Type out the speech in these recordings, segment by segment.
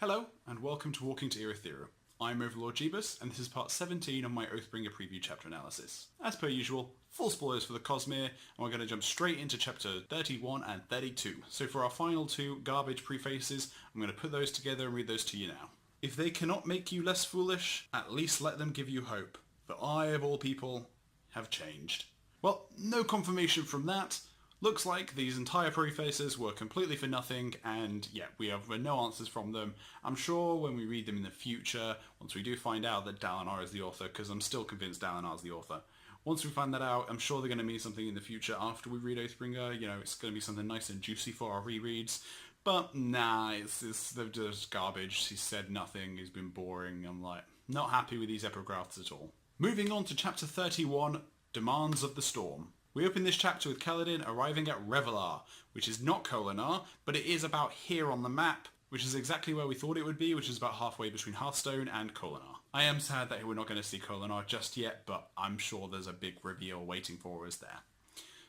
Hello, and welcome to Walking to Urithiru. I'm Overlord Jeebus, and this is part 17 of my Oathbringer preview chapter analysis. As per usual, full spoilers for the Cosmere, and we're going to jump straight into chapter 31 and 32. So for our final two garbage prefaces, I'm going to put those together and read those to you now. If they cannot make you less foolish, at least let them give you hope. For I, of all people, have changed. Well, no confirmation from that. Looks like these entire prefaces were completely for nothing, and yeah, we have no answers from them. I'm sure when we read them in the future, once we do find out that Dalinar is the author, because I'm still convinced Dalinar is the author, once we find that out, I'm sure they're going to mean something in the future after we read Oathbringer. You know, it's going to be something nice and juicy for our rereads. But nah, they're just garbage. He said nothing, he's been boring. I'm like, not happy with these epigraphs at all. Moving on to chapter 31, Demands of the Storm. We open this chapter with Kaladin arriving at Revelar, which is not Kholinar, but it is about here on the map, which is exactly where we thought it would be, which is about halfway between Hearthstone and Kholinar. I am sad that we're not going to see Kholinar just yet, but I'm sure there's a big reveal waiting for us there.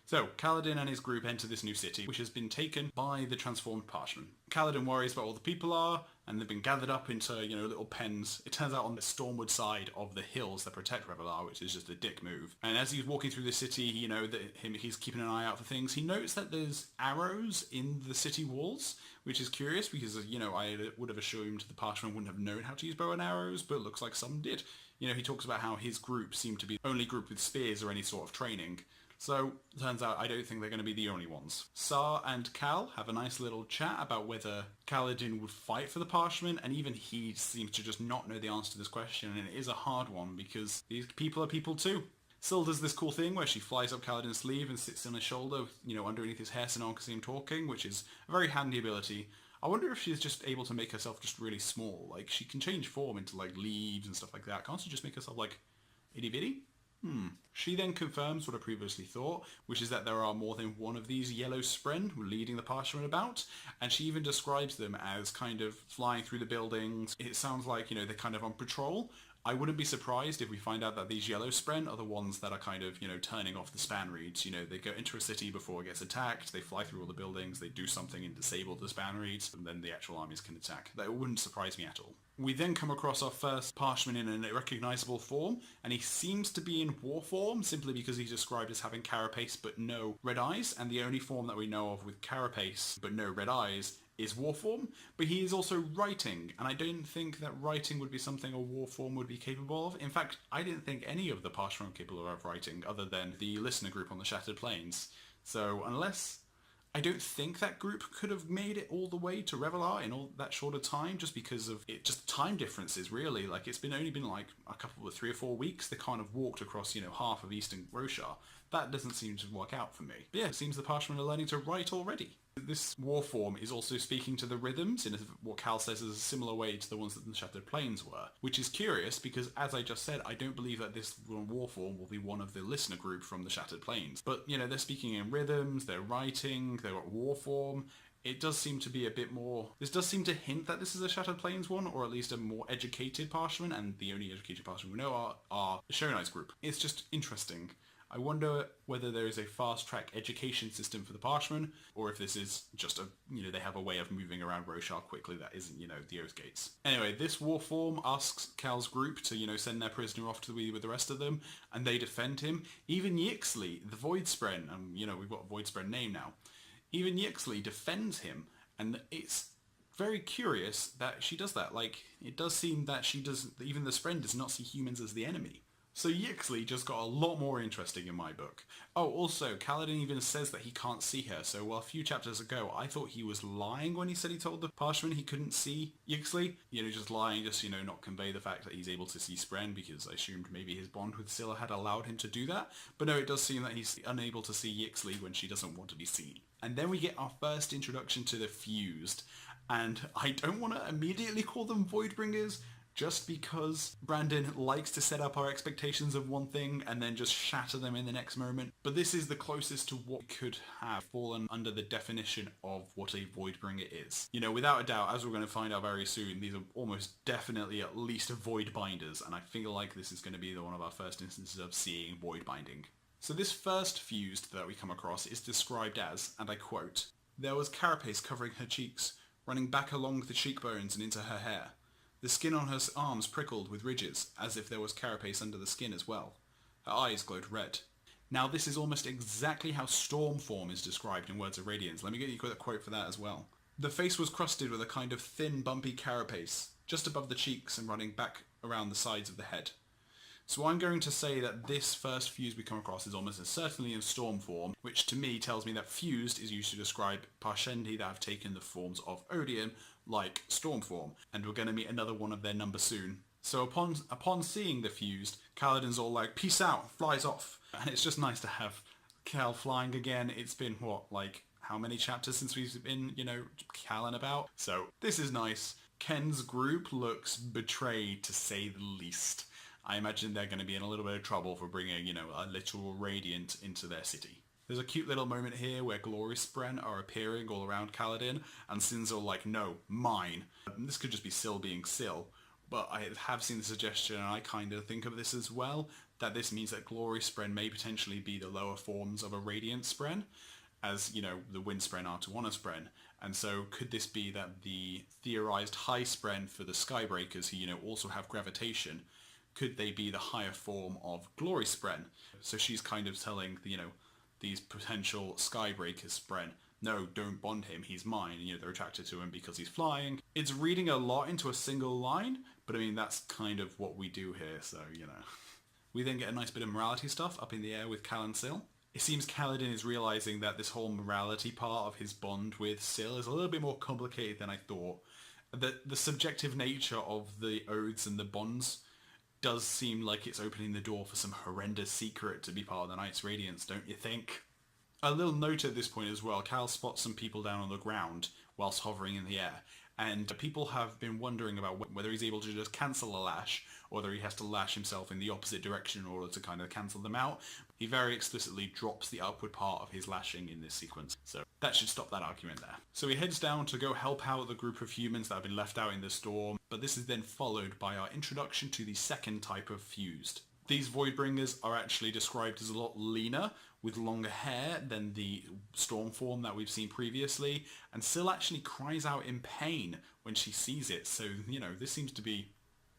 So, Kaladin and his group enter this new city, which has been taken by the transformed Parshmen. Kaladin worries about all the people are, and they've been gathered up into, little pens. It turns out on the stormward side of the hills that protect Revelar, which is just a dick move. And as he's walking through the city, he's keeping an eye out for things. He notes that there's arrows in the city walls, which is curious because, I would have assumed the Parshmen wouldn't have known how to use bow and arrows, but it looks like some did. He talks about how his group seemed to be the only group with spears or any sort of training. So, turns out I don't think they're going to be the only ones. Sar and Cal have a nice little chat about whether Kaladin would fight for the Parshmen, and even he seems to just not know the answer to this question, and it is a hard one because these people are people too. Syl does this cool thing where she flies up Kaladin's sleeve and sits on his shoulder, underneath his hair so no one can see him talking, which is a very handy ability. I wonder if she's just able to make herself just really small. Like, she can change form into, leaves and stuff like that. Can't she just make herself, itty-bitty? She then confirms what I previously thought, which is that there are more than one of these yellow spren leading the Parshmen about, and she even describes them as kind of flying through the buildings. It sounds like, they're kind of on patrol. I wouldn't be surprised if we find out that these yellow spren are the ones that are kind of, turning off the span reeds. They go into a city before it gets attacked, they fly through all the buildings, they do something and disable the span reeds, and then the actual armies can attack. That wouldn't surprise me at all. We then come across our first Parshman in a recognisable form, and he seems to be in war form, simply because he's described as having carapace but no red eyes, and the only form that we know of with carapace but no red eyes is war form, but he is also writing, and I don't think that writing would be something a war form would be capable of. In fact, I didn't think any of the Parshmen were capable of writing, other than the listener group on the Shattered Plains. So unless... I don't think that group could have made it all the way to Revelar in all that short a time, just because of it, just time differences, really. It's only been a couple of 3 or 4 weeks. They kind of walked across, half of Eastern Roshar. That doesn't seem to work out for me. But yeah, it seems the Parshmen are learning to write already. This war form is also speaking to the rhythms in what Cal says is a similar way to the ones that the Shattered Plains were, which is curious because, as I just said, I don't believe that this war form will be one of the listener group from the Shattered Plains. But, they're speaking in rhythms, they're writing, they're at war form. It does seem to be a bit more... This does seem to hint that this is a Shattered Plains one, or at least a more educated Parshman, and the only educated Parshman we know are the Shonai's group. It's just interesting. I wonder whether there is a fast-track education system for the Parshmen, or if this is just they have a way of moving around Roshar quickly that isn't, the Oath Gates. Anyway, this war form asks Cal's group to, send their prisoner off to be with the rest of them, and they defend him. Even Yixley, the Void Spren, and, we've got a Void Spren name now, even Yixley defends him, and it's very curious that she does that. It does seem that even the Spren does not see humans as the enemy. So Yixley just got a lot more interesting in my book. Oh, also, Kaladin even says that he can't see her, so while a few chapters ago I thought he was lying when he said he told the Parshmen he couldn't see Yixley. Just lying, just, not convey the fact that he's able to see Spren, because I assumed maybe his bond with Scylla had allowed him to do that. But no, it does seem that he's unable to see Yixley when she doesn't want to be seen. And then we get our first introduction to the Fused, and I don't want to immediately call them Voidbringers, just because Brandon likes to set up our expectations of one thing and then just shatter them in the next moment. But this is the closest to what could have fallen under the definition of what a Voidbringer is. Without a doubt, as we're going to find out very soon, these are almost definitely at least Void Binders, and I feel like this is going to be one of our first instances of seeing Void Binding. So this first Fused that we come across is described as, and I quote, "There was carapace covering her cheeks, running back along the cheekbones and into her hair. The skin on her arms prickled with ridges, as if there was carapace under the skin as well. Her eyes glowed red. Now this is almost exactly how Stormform is described in Words of Radiance. Let me get you a quote for that as well. The face was crusted with a kind of thin, bumpy carapace, just above the cheeks and running back around the sides of the head. So I'm going to say that this first fused we come across is almost certainly in Stormform, which to me tells me that fused is used to describe Parshendi that have taken the forms of Odium, like Stormform, and we're going to meet another one of their number soon. So upon seeing the fused, Kaladin's all like, peace out, flies off. And it's just nice to have Cal flying again. It's been, how many chapters since we've been, Calling about? So this is nice. Ken's group looks betrayed, to say the least. I imagine they're going to be in a little bit of trouble for bringing, a literal Radiant into their city. There's a cute little moment here where Glorispren are appearing all around Kaladin, and Sin's all like, no, mine. And this could just be Syl being Syl, but I have seen the suggestion, and I kind of think of this as well, that this means that Glorispren may potentially be the lower forms of a Radiant Spren, as, the Wind Spren are to Honor Spren. And so could this be that the theorized High Spren for the Skybreakers, who, also have gravitation, could they be the higher form of Glorispren? So she's kind of telling, these potential Skybreakers Spren, no, don't bond him, he's mine, and they're attracted to him because he's flying. It's reading a lot into a single line, but I mean, that's kind of what we do here, so, We then get a nice bit of morality stuff up in the air with Cal and Syl. It seems Kaladin is realizing that this whole morality part of his bond with Syl is a little bit more complicated than I thought. The subjective nature of the oaths and the bonds does seem like it's opening the door for some horrendous secret to be part of the Knights Radiance, don't you think? A little note at this point as well, Cal spots some people down on the ground whilst hovering in the air, and people have been wondering about whether he's able to just cancel a lash, or whether he has to lash himself in the opposite direction in order to kind of cancel them out. He very explicitly drops the upward part of his lashing in this sequence, so that should stop that argument there. So he heads down to go help out the group of humans that have been left out in the storm, but this is then followed by our introduction to the second type of fused. These Voidbringers are actually described as a lot leaner, with longer hair than the storm form that we've seen previously, and Syl actually cries out in pain when she sees it, so, this seems to be,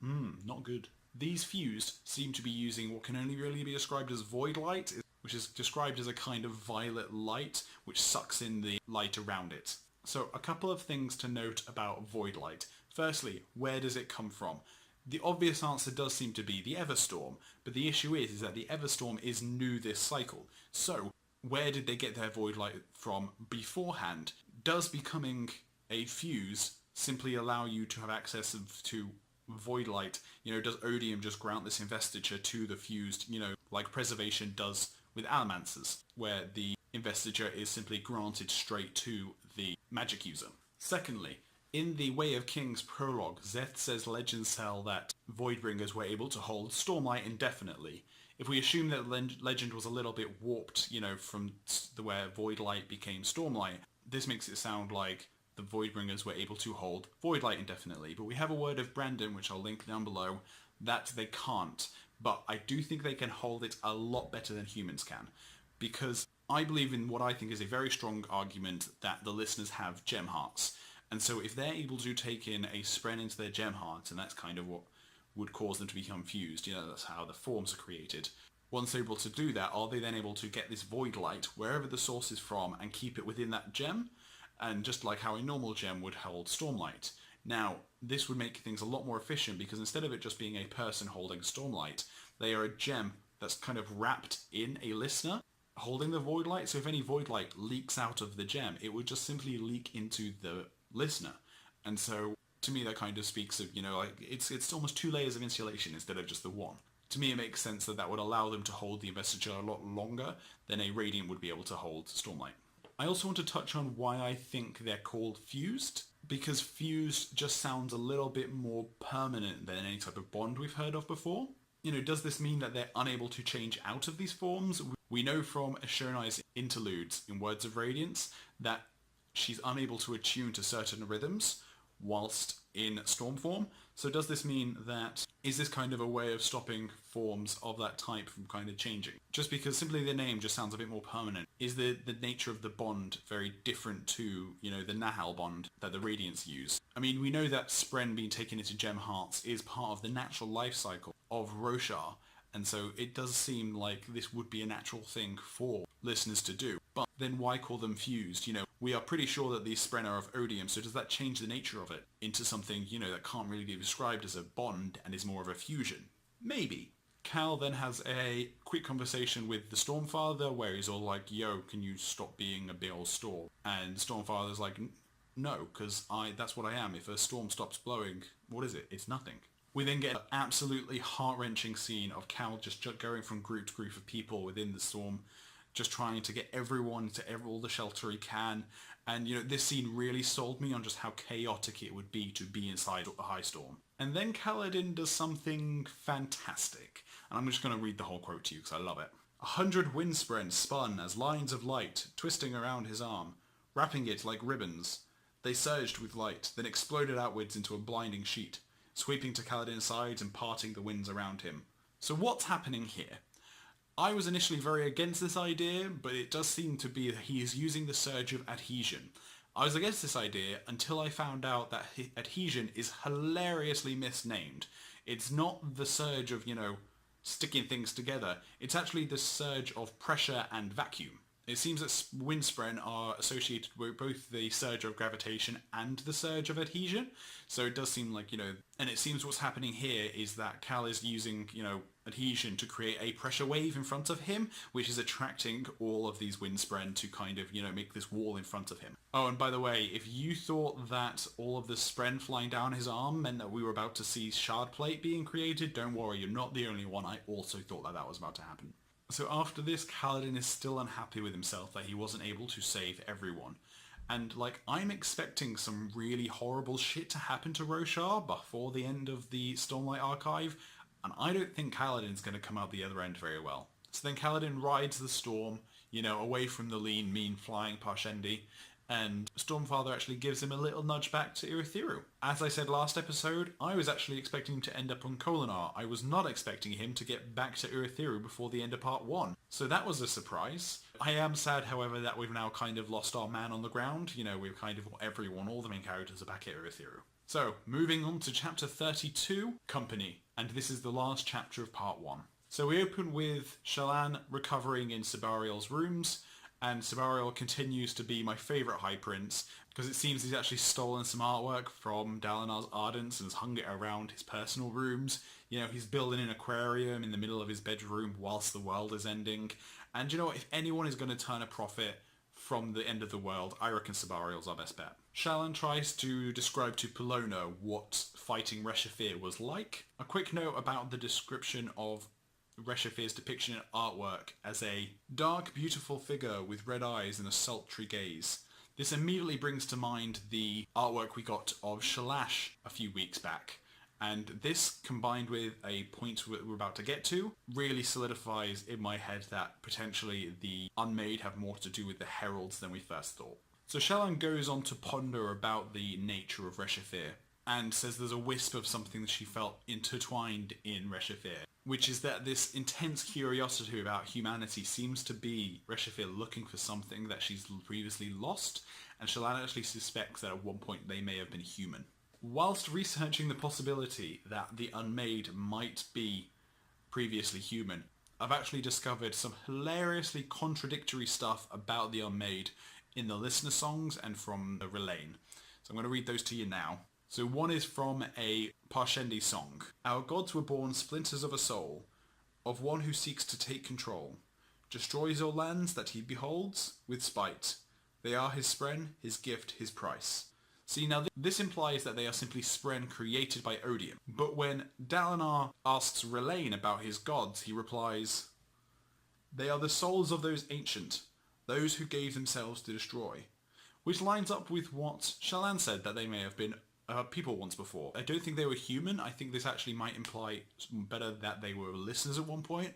not good. These fused seem to be using what can only really be described as void light, which is described as a kind of violet light, which sucks in the light around it. So a couple of things to note about void light. Firstly, where does it come from? The obvious answer does seem to be the Everstorm, but the issue is that the Everstorm is new this cycle. So, where did they get their void light from beforehand? Does becoming a fuse simply allow you to have access to void light? Does Odium just grant this investiture to the fused, like Preservation does with Allomancers, where the investiture is simply granted straight to the magic user? Secondly, in the Way of Kings prologue, Szeth says legends tell that Voidbringers were able to hold Stormlight indefinitely. If we assume that legend was a little bit warped, from where Voidlight became Stormlight, this makes it sound like the Voidbringers were able to hold Voidlight indefinitely. But we have a word of Brandon, which I'll link down below, that they can't. But I do think they can hold it a lot better than humans can, because I believe in what I think is a very strong argument that the listeners have gem hearts. And so if they're able to take in a Spren into their gem hearts, and that's kind of what would cause them to become fused, that's how the forms are created. Once they're able to do that, are they then able to get this void light, wherever the source is from, and keep it within that gem? And just like how a normal gem would hold Stormlight. Now, this would make things a lot more efficient, because instead of it just being a person holding Stormlight, they are a gem that's kind of wrapped in a listener, holding the void light. So if any void light leaks out of the gem, it would just simply leak into the listener. And so to me that kind of speaks of, it's almost 2 layers of insulation instead of just the one. To me it makes sense that would allow them to hold the investiture a lot longer than a Radiant would be able to hold Stormlight. I also want to touch on why I think they're called fused, because fused just sounds a little bit more permanent than any type of bond we've heard of before. Does this mean that they're unable to change out of these forms? We know from Ashurnai's interludes in Words of Radiance that she's unable to attune to certain rhythms. whilst in storm form. So does this mean that, is this kind of a way of stopping forms of that type from kind of changing? Just because simply the name just sounds a bit more permanent. Is the nature of the bond very different to, the Nahal bond that the Radiants use? I mean, we know that Spren being taken into Gem Hearts is part of the natural life cycle of Roshar, and so it does seem like this would be a natural thing for listeners to do. But then why call them fused? We are pretty sure that these Spren are of Odium, so does that change the nature of it into something, that can't really be described as a bond and is more of a fusion? Maybe. Cal then has a quick conversation with the Stormfather where he's all like, yo, can you stop being a big old storm? And Stormfather's like, no, because that's what I am. If a storm stops blowing, what is it? It's nothing. We then get an absolutely heart-wrenching scene of Cal just going from group to group of people within the storm, just trying to get everyone to all the shelter he can. And, this scene really sold me on just how chaotic it would be to be inside a high storm. And then Kaladin does something fantastic. And I'm just going to read the whole quote to you because I love it. 100 wind sprints spun as lines of light, twisting around his arm, wrapping it like ribbons. They surged with light, then exploded outwards into a blinding sheet, sweeping to Kaladin's sides and parting the winds around him. So what's happening here? I was initially very against this idea, but it does seem to be that he is using the surge of adhesion. I was against this idea until I found out that adhesion is hilariously misnamed. It's not the surge of, sticking things together. It's actually the surge of pressure and vacuum. It seems that windspren are associated with both the surge of gravitation and the surge of adhesion. So it does seem like, and it seems what's happening here is that Cal is using, adhesion to create a pressure wave in front of him, which is attracting all of these windspren to kind of, make this wall in front of him. Oh, and by the way, if you thought that all of the spren flying down his arm meant that we were about to see shard plate being created, don't worry, you're not the only one. I also thought that was about to happen. So after this, Kaladin is still unhappy with himself that he wasn't able to save everyone. And, I'm expecting some really horrible shit to happen to Roshar before the end of the Stormlight Archive, and I don't think Kaladin's going to come out the other end very well. So then Kaladin rides the storm, away from the lean, mean, flying Parshendi, and Stormfather actually gives him a little nudge back to Urithiru. As I said last episode, I was actually expecting him to end up on Kholinar. I was not expecting him to get back to Urithiru before the end of Part 1. So that was a surprise. I am sad, however, that we've now kind of lost our man on the ground. We've kind of all the main characters are back at Urithiru. So, moving on to Chapter 32, Company. And this is the last chapter of Part 1. So we open with Shallan recovering in Sebarial's rooms, and Sebarial continues to be my favourite High Prince, because it seems he's actually stolen some artwork from Dalinar's Ardents and has hung it around his personal rooms. He's building an aquarium in the middle of his bedroom whilst the world is ending. And if anyone is going to turn a profit from the end of the world, I reckon Sebarial's our best bet. Shallan tries to describe to Pelona what fighting Reshafir was like. A quick note about the description of Reshafir's depiction in artwork as a dark, beautiful figure with red eyes and a sultry gaze. This immediately brings to mind the artwork we got of Shalash a few weeks back, and this, combined with a point we're about to get to, really solidifies in my head that potentially the Unmade have more to do with the Heralds than we first thought. So Shallan goes on to ponder about the nature of Reshafir, and says there's a wisp of something that she felt intertwined in Reshafir, which is that this intense curiosity about humanity seems to be Reshafir looking for something that she's previously lost, and Shallan actually suspects that at one point they may have been human. Whilst researching the possibility that the Unmade might be previously human, I've actually discovered some hilariously contradictory stuff about the Unmade in the listener songs and from the Relaine. So I'm going to read those to you now. So one is from a Parshendi song. Our gods were born splinters of a soul, of one who seeks to take control, destroys all lands that he beholds with spite. They are his spren, his gift, his price. See, now this implies that they are simply spren created by Odium. But when Dalinar asks Relaine about his gods, he replies, they are the souls of those ancient, those who gave themselves to destroy. Which lines up with what Shallan said that they may have been people once before. I don't think they were human. I think this actually might imply better that they were listeners at one point.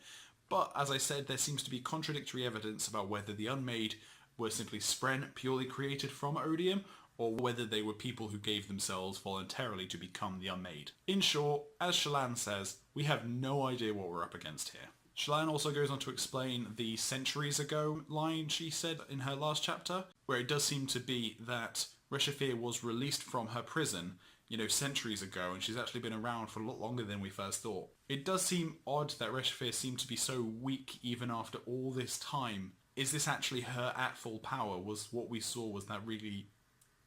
But as I said, there seems to be contradictory evidence about whether the Unmade were simply spren purely created from Odium, or whether they were people who gave themselves voluntarily to become the Unmade. In short, as Shallan says, we have no idea what we're up against here. Shallan also goes on to explain the centuries ago line she said in her last chapter, where it does seem to be that Reshafir was released from her prison, centuries ago, and she's actually been around for a lot longer than we first thought. It does seem odd that Reshafir seemed to be so weak even after all this time. Is this actually her at full power? Was what we saw, was that really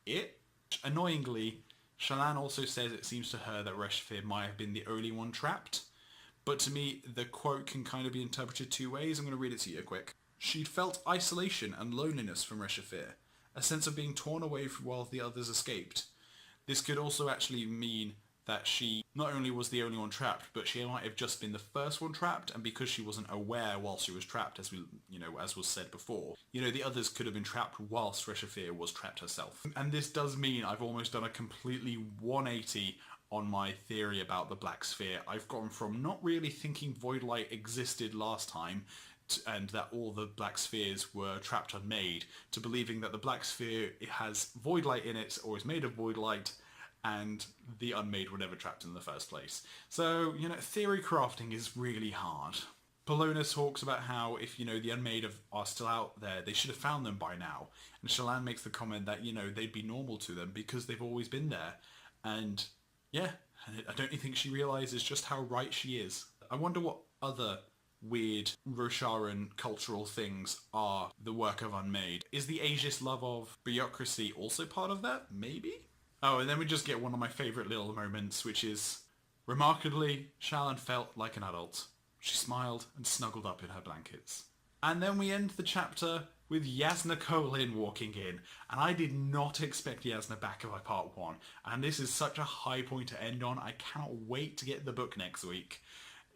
it? Annoyingly, Shallan also says it seems to her that Reshafir might have been the only one trapped. But to me, the quote can kind of be interpreted two ways. I'm going to read it to you quick. She'd felt isolation and loneliness from Reshafir, a sense of being torn away while the others escaped. This could also actually mean that she not only was the only one trapped, but she might have just been the first one trapped, and because she wasn't aware while she was trapped, as was said before, the others could have been trapped whilst Reshafir was trapped herself. And this does mean I've almost done a completely 180 on my theory about the Black Sphere. I've gone from not really thinking Voidlight existed last time and that all the Black Spheres were trapped Unmade, to believing that the Black Sphere has Voidlight in it or is made of Voidlight, and the Unmade were never trapped in the first place. So, theory crafting is really hard. Polona talks about how if, the Unmade are still out there, they should have found them by now. And Shallan makes the comment that, they'd be normal to them because they've always been there. And yeah, I don't think she realises just how right she is. I wonder what other weird Rosharan cultural things are the work of Unmade. Is the ageist love of bureaucracy also part of that? Maybe? Oh, and then we just get one of my favourite little moments, which is, remarkably, Shallan felt like an adult. She smiled and snuggled up in her blankets. And then we end the chapter with Jasnah Kholin walking in, and I did not expect Jasnah back in my part 1, and this is such a high point to end on. I cannot wait to get the book next week.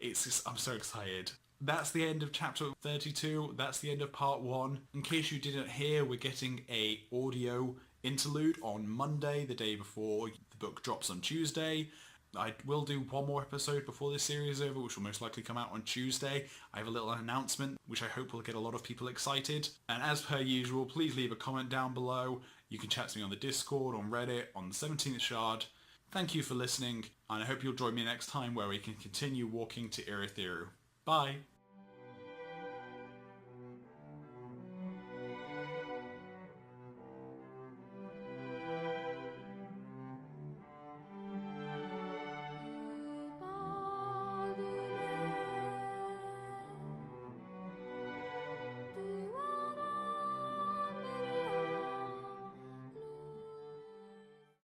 I'm so excited. That's the end of chapter 32, that's the end of part 1. In case you didn't hear, we're getting a audio interlude on Monday, the day before the book drops on Tuesday. I will do one more episode before this series is over, which will most likely come out on Tuesday. I have a little announcement, which I hope will get a lot of people excited. And as per usual, please leave a comment down below. You can chat to me on the Discord, on Reddit, on the 17th Shard. Thank you for listening, and I hope you'll join me next time where we can continue walking to Urithiru. Bye!